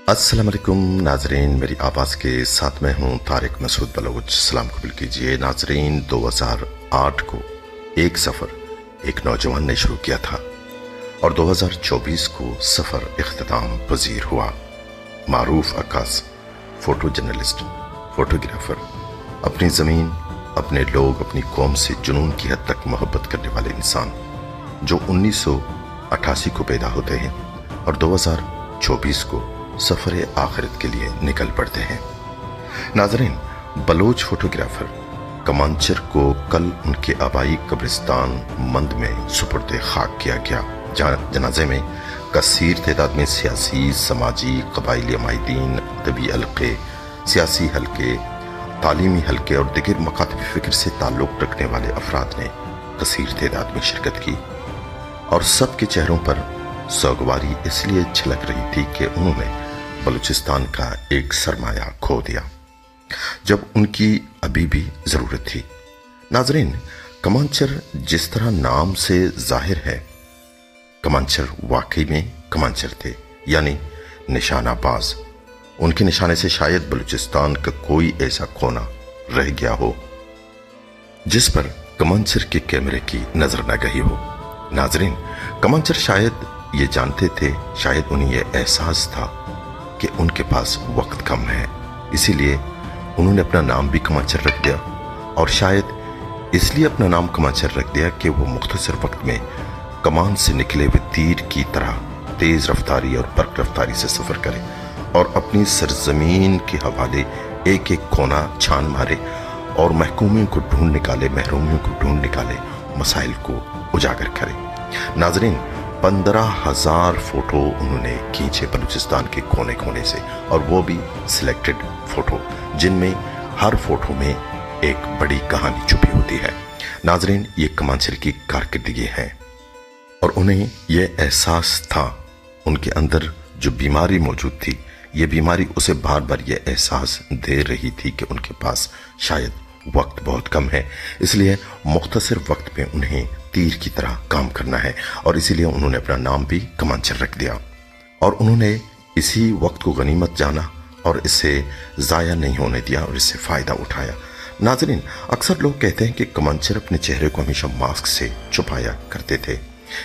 अस्सलाम वालेकुम नाजरीन, मेरी आवाज़ के साथ मैं हूं तारिक मसूद बलोच। सलाम कबूल कीजिए नाजरीन। 2008 को एक सफ़र एक नौजवान ने शुरू किया था और 2024 को सफ़र इख्तिताम पजीर हुआ। मारूफ अक्कास, फ़ोटो जर्नलिस्ट, फ़ोटोग्राफ़र, अपनी ज़मीन, अपने लोग, अपनी कौम से जुनून की हद तक मोहब्बत करने वाले इंसान जो 1988 को पैदा होते हैं और 2024 को सफर आखिरत के लिए निकल पड़ते हैं। नाजरीन, बलोच फोटोग्राफर कमांचर को कल उनके आबाई कब्रिस्तान मंद में सुपुर्द खाक किया गया, जहाँ जनाजे में कसीर तादाद में सियासी, समाजी, कबाइली अमायदीन, अदबी हल्के, सियासी हल्के, तालीमी हल्के और दिगर मकातब फ़िक्र से ताल्लुक़ रखने वाले अफराद ने कसीर तादाद में शिरकत की और सबके चेहरों पर सोगवारी इसलिए झलक रही थी कि उन्होंने बलूचिस्तान का एक सरमाया खो दिया जब उनकी अभी भी जरूरत थी। नाजरीन, कमांचर जिस तरह नाम से जाहिर है, कमांचर वाकई में कमांचर थे, यानी निशानाबाज। उनके निशाने से शायद बलूचिस्तान का कोई ऐसा कोना रह गया हो जिस पर कमांचर के कैमरे की नजर न गई हो। नाजरीन, कमांचर शायद ये जानते थे, शायद उन्हें यह एहसास था कि उनके पास वक्त कम है, इसीलिए उन्होंने अपना नाम भी कमांचर रख दिया और शायद इसलिए अपना नाम कमांचर रख दिया कि वो मुख्तसर वक्त में कमान से निकले हुए तीर की तरह तेज रफ्तारी और बर्क रफ्तारी से सफर करें और अपनी सरजमीन के हवाले एक एक कोना छान मारे और महकूमियों को ढूंढ निकाले, महरूमियों को ढूंढ निकाले, मसाइल को उजागर करे। नाजरीन, 15,000 फोटो उन्होंने खींचे बलूचिस्तान के कोने कोने से, और वो भी सिलेक्टेड फोटो जिनमें हर फोटो में एक बड़ी कहानी छुपी होती है। नाजरीन, ये कमांचर की कारकर्दगी है और उन्हें यह एहसास था, उनके अंदर जो बीमारी मौजूद थी, ये बीमारी उसे बार बार यह एहसास दे रही थी कि उनके पास शायद वक्त बहुत कम है, इसलिए मुख्तसर वक्त में उन्हें तीर की तरह काम करना है और इसीलिए उन्होंने अपना नाम भी कमांचर रख दिया और उन्होंने इसी वक्त को गनीमत जाना और इसे ज़ाया नहीं होने दिया और इससे फ़ायदा उठाया। नाजरीन, अक्सर लोग कहते हैं कि कमांचर अपने चेहरे को हमेशा मास्क से छुपाया करते थे।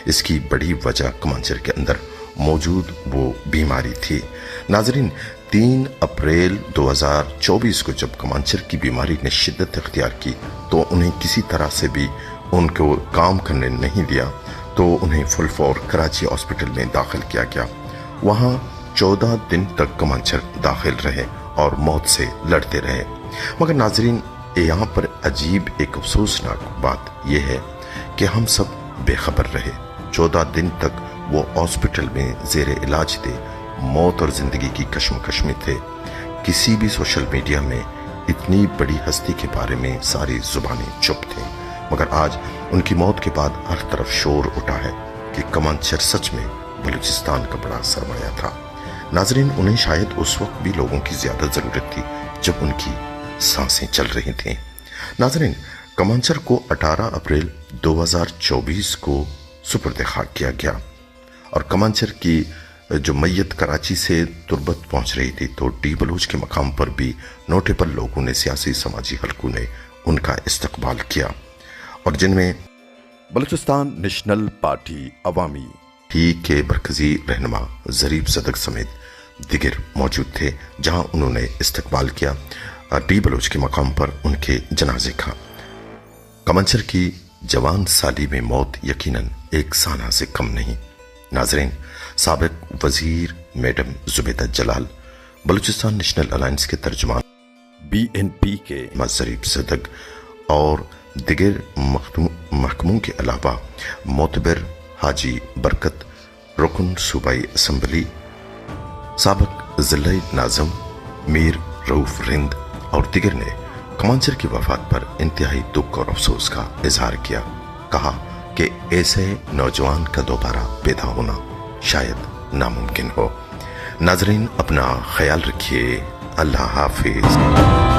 इसकी बड़ी वजह कमांचर के अंदर मौजूद वो बीमारी थी। नाजरीन, 3 अप्रैल 2024 को जब कमांचर की बीमारी ने शिद्दत इख्तियार की तो उन्हें किसी तरह से भी उनको काम करने नहीं दिया, तो उन्हें फुल फॉर कराची हॉस्पिटल में दाखिल किया गया। वहाँ 14 दिन तक कमांचर दाखिल रहे और मौत से लड़ते रहे। मगर नाजरीन, यहाँ पर अजीब एक अफसोसनाक बात यह है कि हम सब बेखबर रहे। 14 दिन तक वो हॉस्पिटल में जेर इलाज थे, मौत और जिंदगी की कश्मकश में थे। किसी भी सोशल मीडिया में इतनी बड़ी हस्ती के बारे में सारी जुबानें चुप थे, मगर आज उनकी मौत के बाद हर तरफ शोर उठा है कि कमांचर सच में बलूचिस्तान का बड़ा सरमाया था। नाजरीन, उन्हें शायद उस वक्त भी लोगों की ज्यादा जरूरत थी जब उनकी सांसें चल रही थीं। नाजरीन, कमांचर को 18 अप्रैल 2024 को सुपुर्द खाक किया गया और कमांचर की जो मैयत कराची से तुरबत पहुंच रही थी, तो डी बलूच के मकाम पर भी नोटेबल लोगों ने, सियासी समाजी हलकों ने उनका इस्तकबाल किया और जिनमें बलूचिस्तान नेशनल पार्टी अवामी के मरकजी रहनुमा जरीफ सदक समेत दिगर मौजूद थे, जहां उन्होंने इस्तकबाल किया। डी बलूच के मकाम पर उनके जनाजे का। कमांचर की जवान साली में मौत यकीनन एक साना से कम नहीं। नाजरीन, साबिक वजीर मैडम जुबैदा जलाल, बलूचिस्तान नेशनल अलायंस के तर्जुमान BNP के जरीफ सदक और दिगर महकमों के अलावा मोतबर हाजी बरकत, रुकन सूबाई असम्बली, साबिक ज़िला नाज़म मीर रऊफ रिंद और दिगर ने कमांचर की वफात पर इंतहाई दुख और अफसोस का इजहार किया। कहा कि ऐसे नौजवान का दोबारा पैदा होना शायद नामुमकिन हो। नाजरीन, अपना ख्याल रखिए। अल्लाह हाफिज।